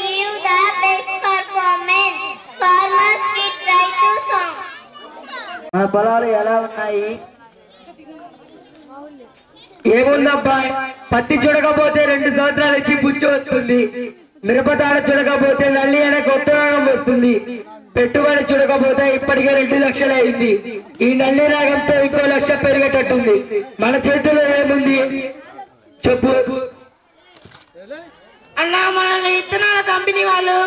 give the best performance. Farmers Kit Raitu song. మన పొలాలు ఎలా ఉన్నాయి? ఏముందబ్బా, పత్తి చూడకపోతే 2 సంవత్సరాలకి పుచ్చు వస్తుంది. మిరపతాడ చూడకపోతే నల్లి అనే కొత్త రాగం వస్తుంది. పెట్టుబడి చూడకపోతే ఇప్పటికే 2 లక్షలు అయింది. ఈ నల్లి రాగంతో ఇంకో 1 లక్ష పెరిగేటట్టుంది. మన చేతిలో ఏముంది చెప్పు అన్నా. మన విత్తనాల కంపెనీ వాళ్ళు,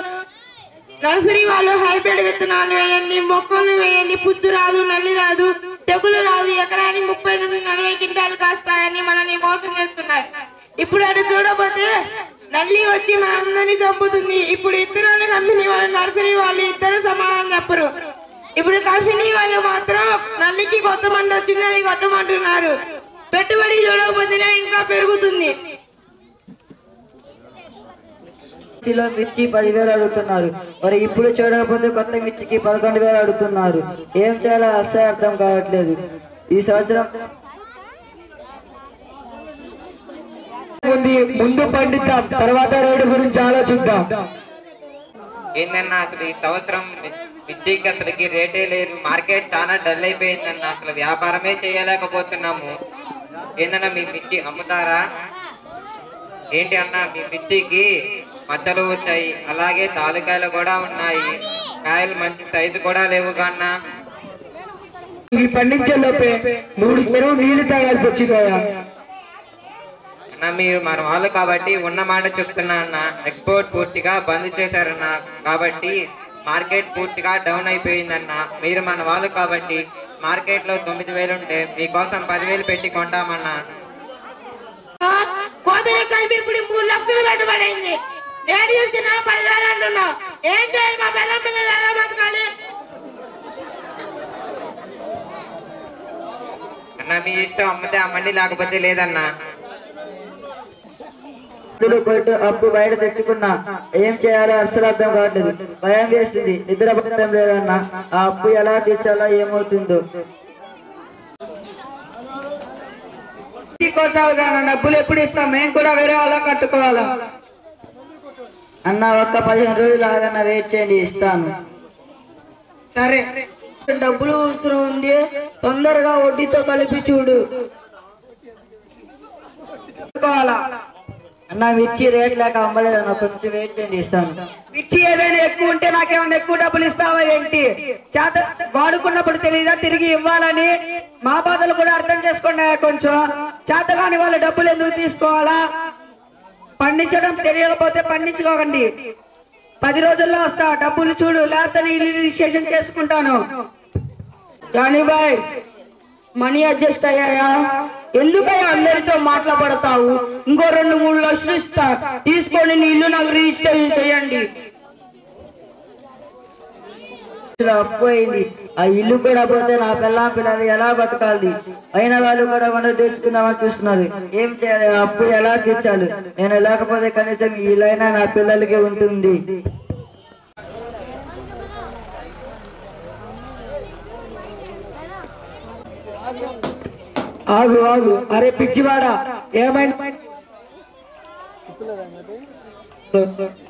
నర్సరీ వాళ్ళు హైబ్రిడ్ విత్తనాలు వేయండి, మొక్కలు వేయండి, పుచ్చు రాదు, నల్లి రాదు, తెగులు రాదు, ఎకరానికి 30 నుండి 40 క్వింటాలు కాస్తాయని మనల్ని మోసం చేస్తున్నారు. ఇప్పుడు అది చూడకపోతే నల్లి వచ్చి మనందరినీ చంపుతుంది. ఇప్పుడు విత్తనాల కంపెనీ వాళ్ళు, నర్సరీ వాళ్ళు ఇద్దరు సమాధానం చెప్పరు. ఇప్పుడు కంపెనీ వాళ్ళు మాత్రం నల్లికి కొత్త మంది వచ్చిందని కొట్టమంటున్నారు. పెట్టుబడి చూడకపోతేనే ఇంకా పెరుగుతుంది. మిర్చిలో మిర్చి 10,000 అడుగుతున్నారు. మరి ఇప్పుడు చూడకపోతే కొత్త మిర్చికి 11,000 అడుగుతున్నారు. ఏం చేయాలో అస్సలు అర్థం కావట్లేదు. ఈ సంవత్సరం ముందు పండిద్దాం, తర్వాత రోడ్డు గురించి ఆలోచిద్దాం. ఏందన్నా అసలు ఈ సంవత్సరం మిర్చికి అసలుకి రేటే లేదు. మార్కెట్ చాలా డల్ అయిపోయిందన్న. అసలు వ్యాపారమే చేయలేకపోతున్నాము. ఏందన్నా మీ మిర్చి అమ్ముతారా ఏంటి అన్న? మీ మిర్చికి మచ్చలు వచ్చాయి, అలాగే తాలుకాయలు కూడా ఉన్నాయి. కాయలు మంచి సైజు కూడా లేవు కన్నా. ఈ పండించే లోపే 3 చెరువు నీళ్లు తాగాల్సి వచ్చిందయ్యా. అన్న మీరు మన వాళ్ళు కాబట్టి ఉన్న మాట చెప్తున్నా అన్న. ఎక్స్పోర్ట్ పూర్తిగా బంద్ చేశారన్న, కాబట్టి మార్కెట్ పూర్తిగా డౌన్ అయిపోయిందన్న. మీరు మన వాళ్ళు కాబట్టి మార్కెట్ లో 9,000 ఉంటే మీకోసం 10,000 పెట్టి కొంటామన్నా. కోతలు కలిపి ఇప్పుడు 3 లక్షలు పెట్టుబడింది. రేటు చూస్తున్నా 10,000 అంటున్నావు. ఏం చేయాలి? మా బెల్లం పిల్లలు ఎలా బతకాలి? అన్న మీ ఇష్టం, అమ్మితే అమ్మండి, లేకపోతే లేదన్నా. కొట్టు అప్పు బయట తెచ్చుకున్నా. ఏం చేయాలో అస్సలు అర్థం కావట్లేదు. భయం వేస్తుంది, నిద్రపోవడం లేదన్నా. ఆ అప్పు ఎలా తీర్చాలో ఏమవుతుందో. డబ్బులు ఎప్పుడు ఇస్తాం? మేము కూడా వేరే వాళ్ళ కట్టుకోవాలా? అన్న ఒక్క 15 రోజులు ఆగన్నా వెయిట్ చేయండి, ఇస్తాను. సరే, డబ్బులు అవసరం ఉంది, తొందరగా వడ్డీతో కలిపి చూడు. అన్న మిర్చి రేట్ లేక అమ్మలేదన్న, కొంచెం వెయిట్ చేయండి, ఇస్తాను. మిర్చి ఏదైనా ఎక్కువ ఉంటే నాకేమైనా ఎక్కువ డబ్బులు ఇస్తావా ఏంటి? చేత వాడుకున్నప్పుడు తెలియదా తిరిగి ఇవ్వాలని? మా బాధలు కూడా అర్థం చేసుకోండి. కొంచెం చేతగాని వాళ్ళ డబ్బులు ఎందుకు తీసుకోవాలా? పండించడం తెలియకపోతే పండించుకోకండి. 10 రోజుల్లో వస్తా, డబ్బులు చూడు, లేకపోతే రిజిస్ట్రేషన్ చేసుకుంటాను. జానీబాయ్, మనీ అడ్జస్ట్ అయ్యాయా? ఎందుకయ్యా అందరితో మాట్లాడతావు? ఇంకో 2-3 లక్షలు ఇస్తా, తీసుకొని నీ ఇల్లు నాకు రిజిస్ట్రేషన్ చేయండి. అప్పు అయింది. ఆ ఇల్లు కూడా పోతే నా పిల్లలు ఎలా బతకాలి? అయిన వాళ్ళు కూడా మనం తెచ్చుకుందామని చూస్తున్నారు. ఏం చేయాలి? ఆ అప్పు ఎలా తీర్చాలి? నేను లేకపోతే కనీసం ఈ ఇల్లైనా నా పిల్లలకి ఉంటుంది. ఆగు ఆగు, అరే పిచ్చివాడా, ఏమైంది?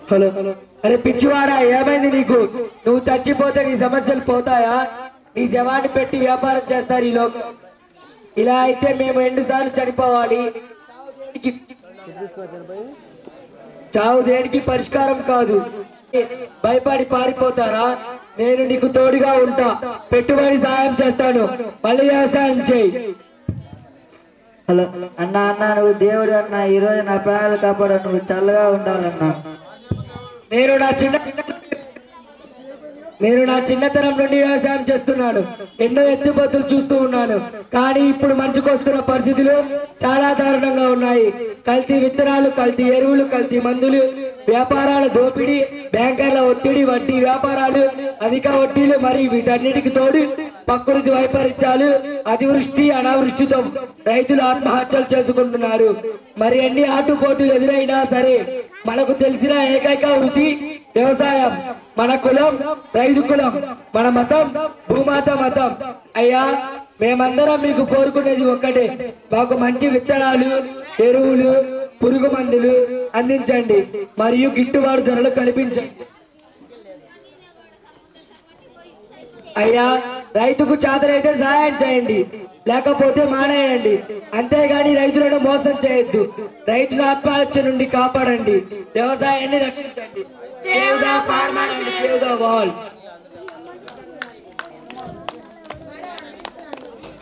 హలో హలో, అరే పిచ్చివాడా, ఏమైంది నీకు? నువ్వు చచ్చిపోతే నీ సమస్యలు పోతాయా? నీ శవాన్ని పెట్టి వ్యాపారం చేస్తారు ఈ లోకం. ఇలా అయితే మేము 2 సార్లు చనిపోవాలి. చావు దేనికి పరిష్కారం కాదు. భయపడి పారిపోతారా? నేను నీకు తోడుగా ఉంటా, పెట్టుబడి సాయం చేస్తాను, మళ్ళీ వ్యవసాయం చేయి. హలో అన్న, అన్న నువ్వు దేవుడు అన్న. ఈ రోజు నా ప్రాణాలు కాపాడు, నువ్వు చల్లగా ఉండాలన్నా. నేను నా చిన్నతనం నుండి వ్యవసాయం చేస్తున్నాను. ఎన్నో ఎత్తుపోతులు చూస్తూ ఉన్నాను. కానీ ఇప్పుడు మంచుకొస్తున్న పరిస్థితులు చాలా దారుణంగా ఉన్నాయి. కల్తీ విత్తనాలు, కల్తీ ఎరువులు, కల్తీ మందులు, వ్యాపారాల దోపిడీ, బ్యాంకర్ల ఒత్తిడి, వడ్డీ వ్యాపారాలు, అధిక వడ్డీలు, మరి వీటన్నిటికి తోడు ప్రకృతి వైపరీత్యాలు, అతివృష్టి అనావృష్టితో రైతులు ఆత్మహత్యలు చేసుకుంటున్నారు. మరి ఎన్ని ఆటుపోటులు ఎదురైనా సరే మనకు తెలిసిన ఏకైక వృత్తి వ్యవసాయం. మన కులం రైతు కులం, మన మతం భూమాత మతం. అయ్యా, మేమందరం మీకు కోరుకునేది ఒక్కటే, మాకు మంచి విత్తనాలు, ఎరువులు, పురుగు మందులు, అందించండి మరియు గిట్టుబాటు ధరలు కల్పించండి. అయ్యా, రైతుకు చాతనైతే సహాయం చేయండి, లేకపోతే మానేయండి. అంతేగాని రైతులను మోసం చేయొద్దు. రైతుల ఆత్మహత్య నుండి కాపాడండి, వ్యవసాయాన్ని రక్షించండి. Save the farmer and save the world.